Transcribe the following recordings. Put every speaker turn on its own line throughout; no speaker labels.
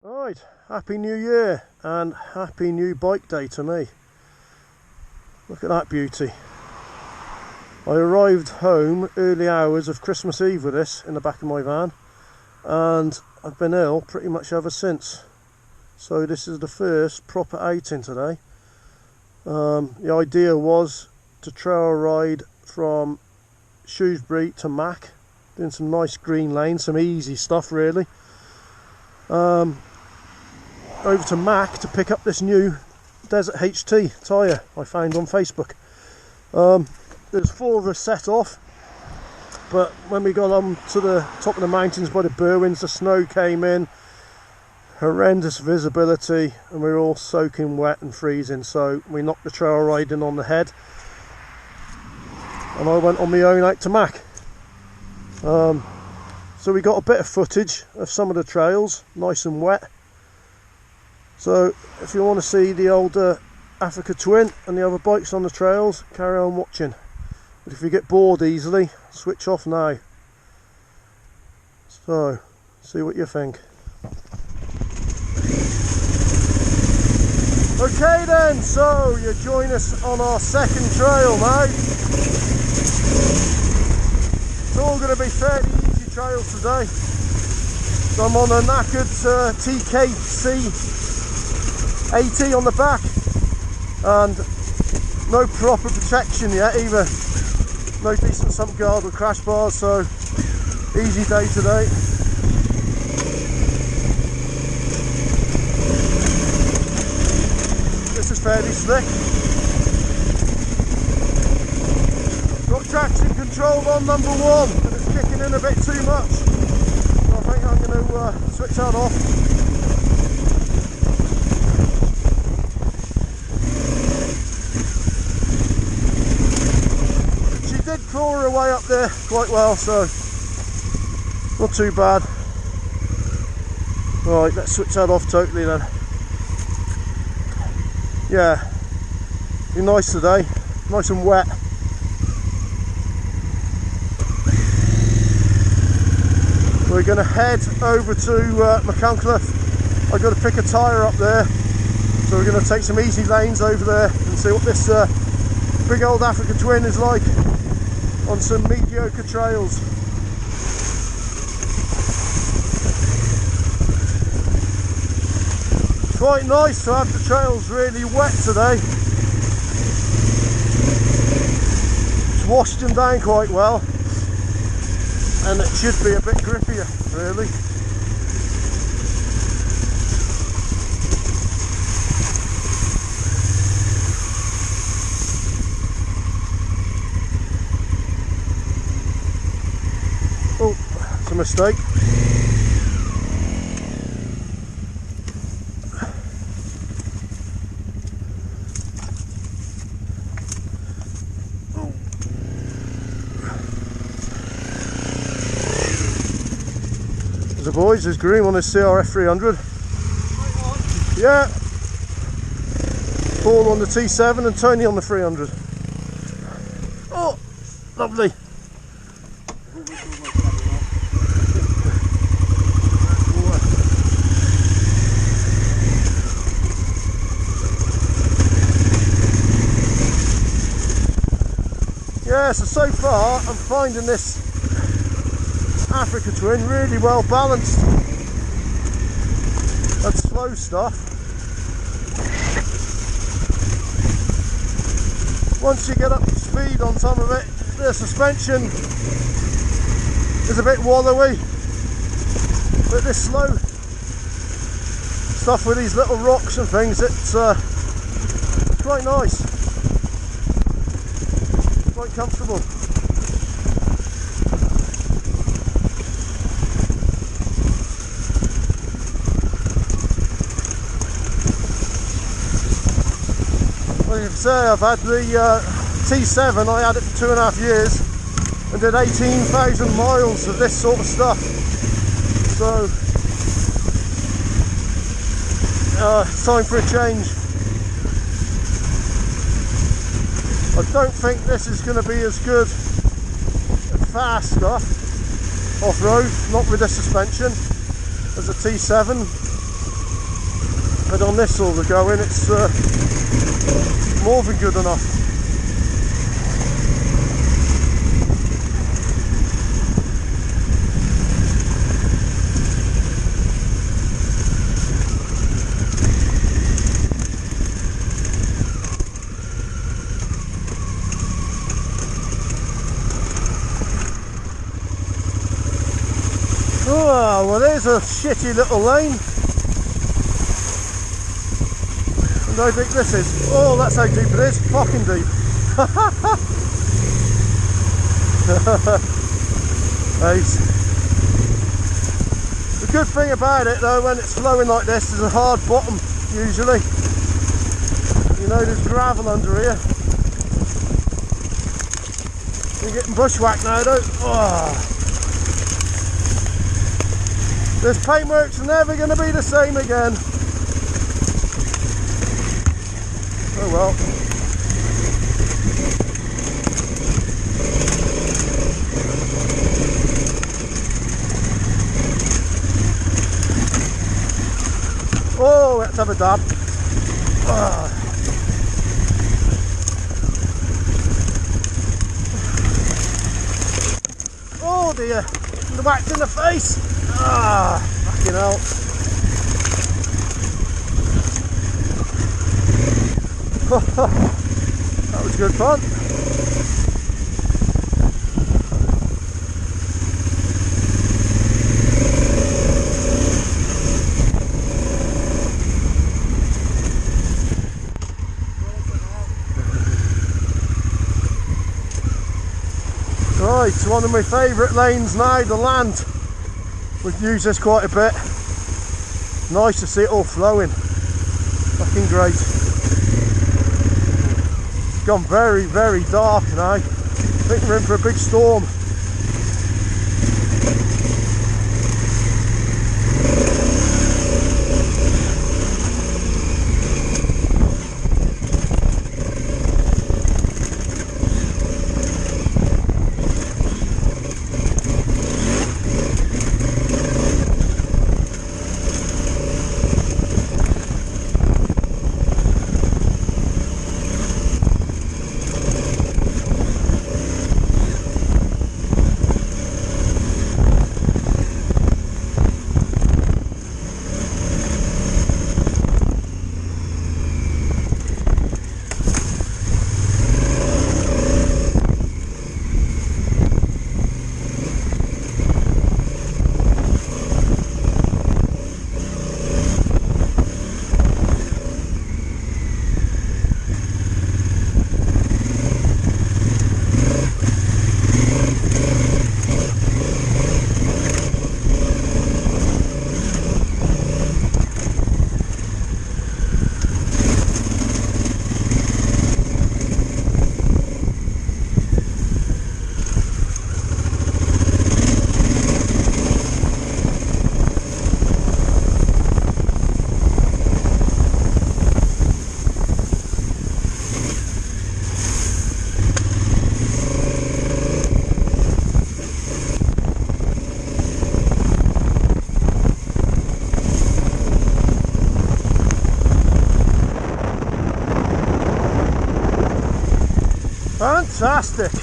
Right, happy new year and happy new bike day to me. Look at that beauty. I arrived home early hours of Christmas Eve with this in the back of my van, and I've been ill pretty much ever since. So this is the first proper outing today. The idea was to trail ride from Shrewsbury to Mac, doing some nice green lanes, some easy stuff really. Over to Mac to pick up this new Desert HT tyre I found on Facebook. There's 4 of us set off, but when we got on to the top of the mountains by the Berwins, the snow came in, horrendous visibility, and we were all soaking wet and freezing, so we knocked the trail riding on the head and I went on my own out to Mac. So we got a bit of footage of some of the trails, nice and wet. So if you want to see the old Africa Twin and the other bikes on the trails, carry on watching. But if you get bored easily, switch off now. So, see what you think. Okay then, so you join us on our second trail now. It's all going to be fairly easy trails today. So I'm on a knackered TKC80 on the back, and no proper protection yet either. No decent sump guard or crash bars, so easy day today. This is fairly slick. Got traction control on number 1, and it's kicking in a bit too much. So I think I'm going to switch that off. Did claw her way up there quite well, so not too bad. Right, let's switch that off totally then. Yeah, be nice today, nice and wet. We're going to head over to McCuncliffe. I've got to pick a tyre up there, so we're going to take some easy lanes over there and see what this big old Africa Twin is like on some mediocre trails. Quite nice to have the trails really wet today. It's washed them down quite well, and it should be a bit grippier really. Oh, it's a mistake. Oh. The boys, there's Groom on his CRF 300. Yeah. Paul on the T7 and Tony on the 300. Oh, lovely. Yeah, so far I'm finding this Africa Twin really well balanced and slow stuff. Once you get up to speed on some of it, the suspension is a bit wallowy, but this slow stuff with these little rocks and things, it's quite nice. Quite comfortable. Like I say, I've had the T7, I had it for 2.5 years and did 18,000 miles of this sort of stuff. So it's time for a change. I don't think this is going to be as good at fast stuff off-road, not with this suspension, as a T7. but on this sort of going, it's more than good enough. Oh, well, there's a shitty little lane. And how deep this is? Oh, that's how deep it is. Fucking deep. Nice. The good thing about it, though, when it's flowing like this, there's a hard bottom, usually. You know, there's gravel under here. You're getting bushwhacked now, though. Oh. This paintwork's never going to be the same again. Oh well. Oh, let's have a dab. Oh dear, the whacked in the face. Ah, fucking hell. That was good fun. Right, one of my favourite lanes now, the land. We use this quite a bit. Nice to see it all flowing. Fucking great. It's gone very, very dark now. I think we're in for a big storm. Fantastic!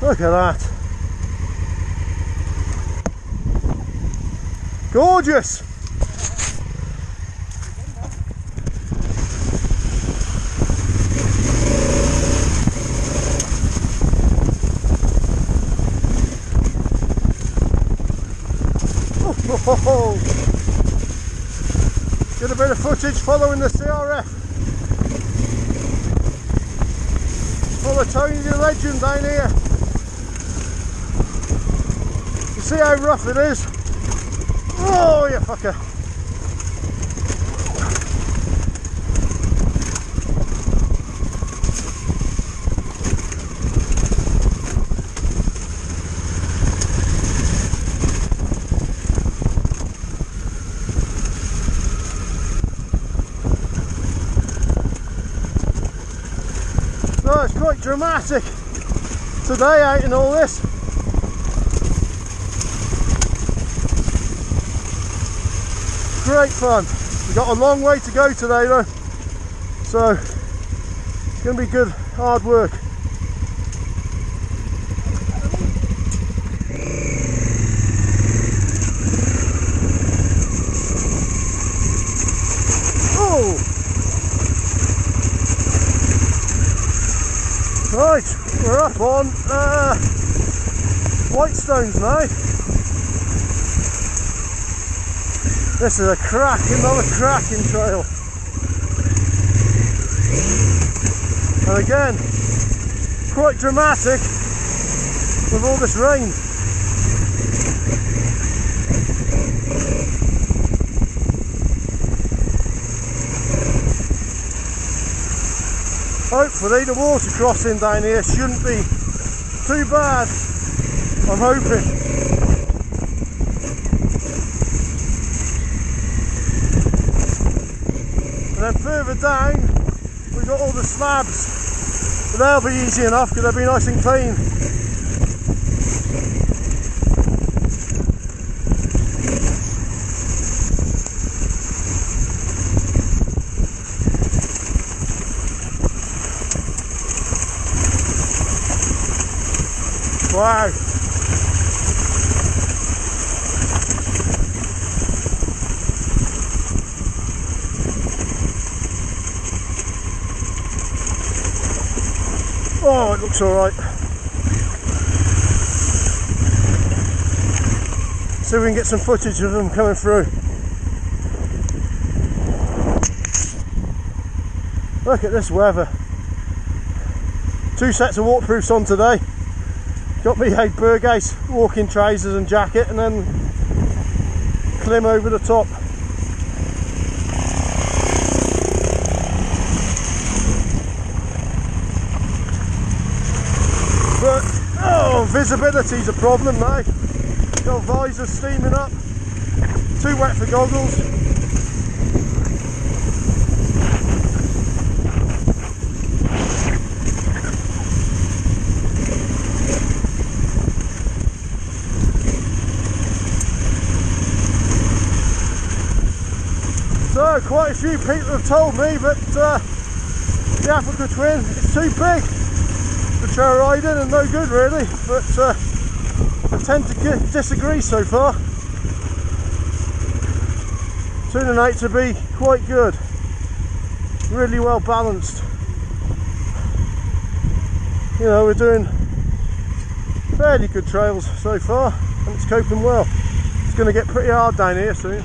Look at that! Gorgeous! Oh, get a bit of footage following the CRF. Full of Tony the Legend down here. You see how rough it is? Oh, you fucker. So it's quite dramatic today out in all this. great fun. We've got a long way to go today though, so it's going to be good, hard work. Oh! Right, we're up on Whitestones now. This is another cracking trail. And again, quite dramatic with all this rain. Hopefully the water crossing down here shouldn't be too bad, I'm hoping. And then further down we've got all the slabs, but they'll be easy enough because they'll be nice and clean. Wow. Oh, it looks alright. See if we can get some footage of them coming through. Look at this weather. 2 sets of waterproofs on today. Got me a Burgess walking trousers and jacket, and then Klim over the top. But oh, visibility's a problem now. Got visor steaming up. Too wet for goggles. So quite a few people have told me that the Africa Twin is too big for trail riding and no good really, but I tend to disagree so far. Turning out to be quite good, really well balanced. You know, we're doing fairly good trails so far and it's coping well. It's going to get pretty hard down here soon.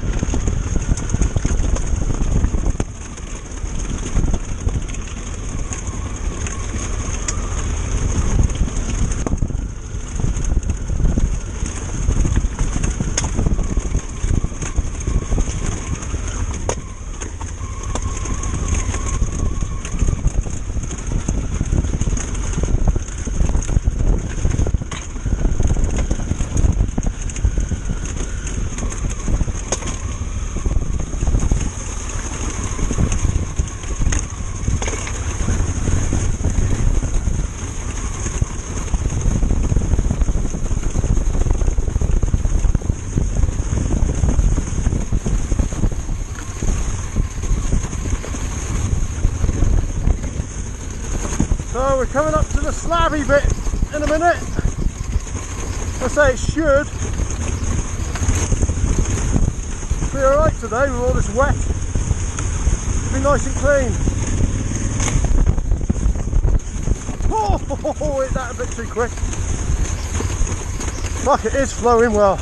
So we're coming up to the slabby bit in a minute. I say it should be alright today with all this wet. It'll be nice and clean. Oh, hit that a bit too quick. Fuck, it is flowing well.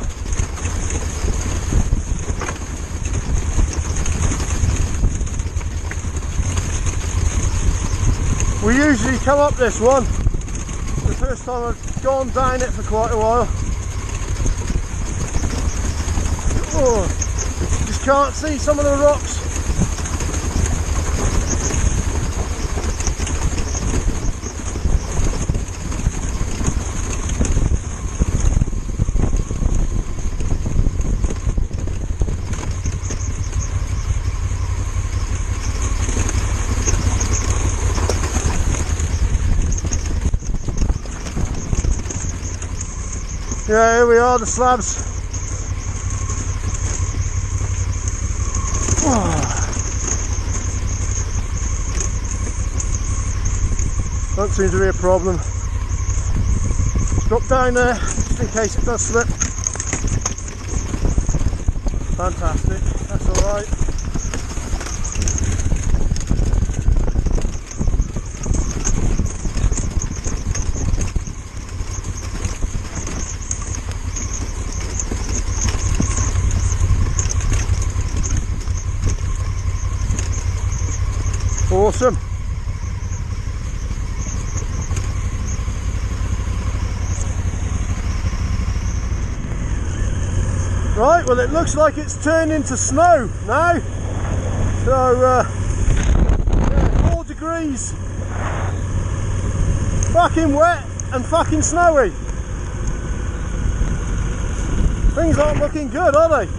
We usually come up this one. The first time I've gone down it for quite a while. Oh, just can't see some of the rocks. Yeah, here we are, the slabs. seems to be a problem. Drop down there just in case it does slip. Fantastic, that's alright. Awesome. Right, well it looks like it's turned into snow now. So, yeah, 4 degrees. Fucking wet and fucking snowy. Things aren't looking good, are they?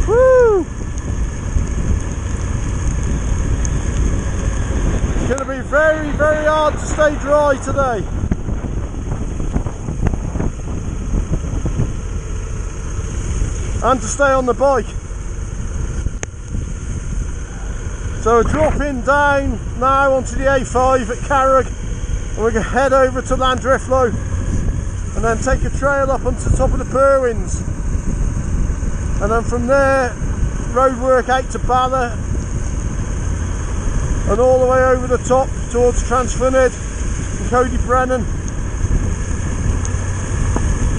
Woo! It's going to be very, very hard to stay dry today. And to stay on the bike. So we're dropping down now onto the A5 at Carrick, and we're going to head over to Llandriflo and then take a trail up onto the top of the Berwins, and then from there roadwork out to Bala and all the way over the top towards Transfyned and Cody Brennan.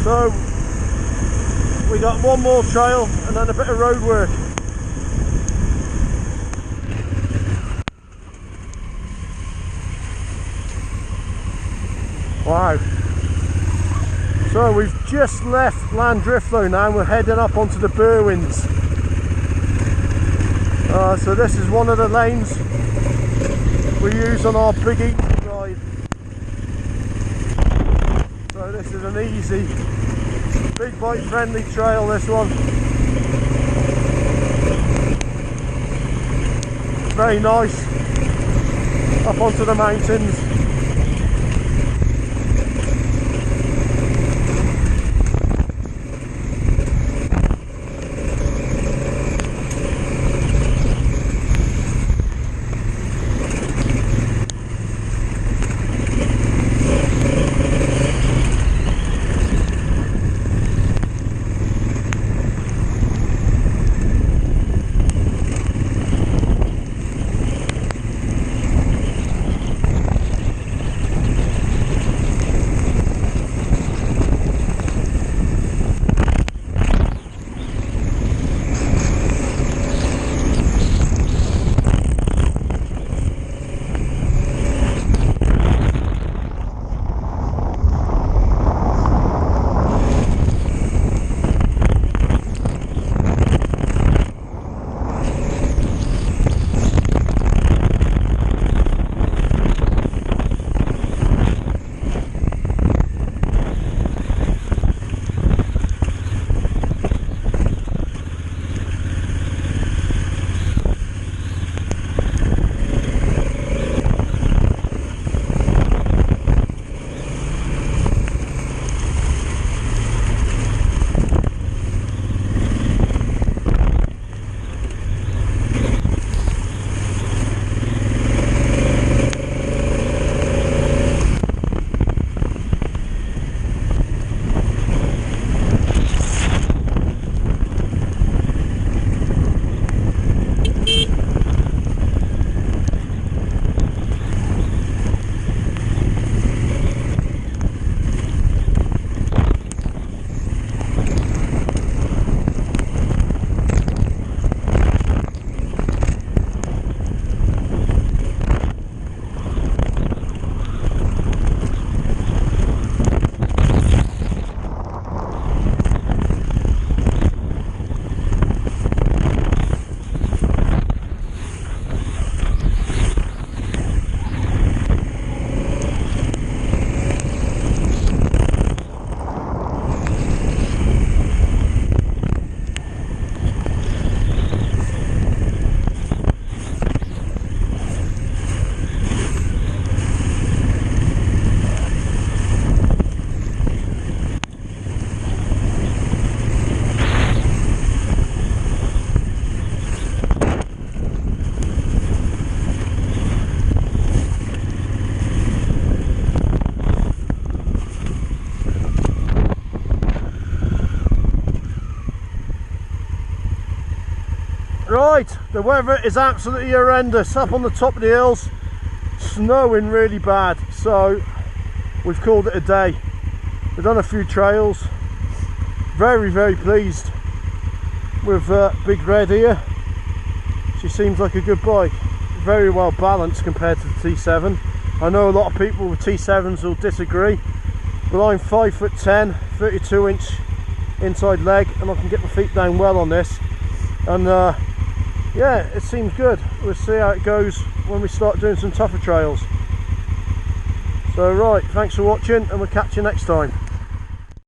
So we got one more trail and then a bit of road work. Wow. So we've just left Llandriflo now and we're heading up onto the Berwins. So this is one of the lanes we use on our big easy ride. So this is an easy, big bike friendly trail, this one. Very nice. Up onto the mountains. Right, the weather is absolutely horrendous up on the top of the hills, snowing really bad, so we've called it a day. We've done a few trails. Very pleased with Big Red here. She seems like a good bike, very well balanced compared to the T7. I know a lot of people with T7s will disagree, but I'm 5'10", 32-inch inside leg, and I can get my feet down well on this, and yeah, it seems good. We'll see how it goes when we start doing some tougher trails. So right, thanks for watching, and we'll catch you next time.